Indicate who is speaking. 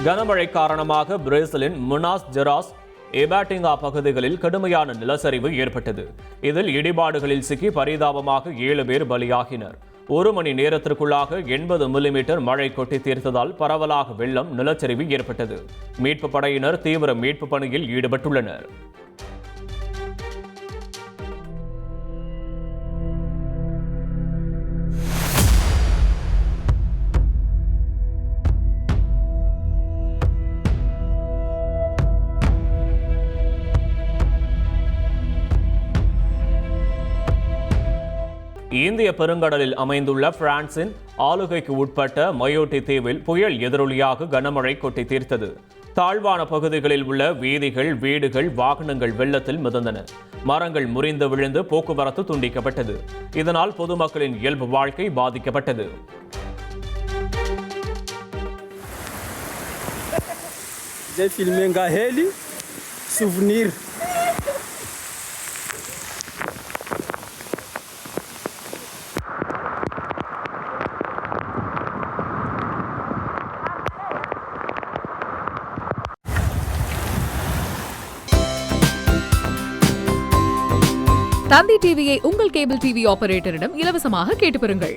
Speaker 1: கனமழை காரணமாக பிரேசிலின் மினாஸ் ஜெராஸ் எபாட்டிங்கா பகுதிகளில் கடுமையான நிலச்சரிவு ஏற்பட்டது. இதில் இடிபாடுகளில் சிக்கி பரிதாபமாக 7 பேர் பலியாகினர். 1 மணி நேரத்திற்குள்ளாக 80 மில்லிமீட்டர் மழை கொட்டி தீர்த்ததால் பரவலாக வெள்ளம், நிலச்சரிவு ஏற்பட்டது. மீட்பு படையினர் தீவிர மீட்பு பணியில் ஈடுபட்டுள்ளனர். இந்திய பெருங்கடலில் அமைந்துள்ள பிரான்சின் ஆளுகைக்கு உட்பட்ட மயோட்டி தீவில் புயல் எதிரொலியாக கனமழை கொட்டி தீர்த்தது. தாழ்வான பகுதிகளில் உள்ள வீதிகள், வீடுகள், வாகனங்கள் வெள்ளத்தில் மிதந்தன. மரங்கள் முறிந்து விழுந்து போக்குவரத்து துண்டிக்கப்பட்டது. இதனால் பொதுமக்களின் இயல்பு வாழ்க்கை பாதிக்கப்பட்டது.
Speaker 2: தந்தி டிவியை உங்கள் கேபிள் டிவி ஆபரேட்டரிடம் இலவசமாக கேட்டு பெறுங்கள்.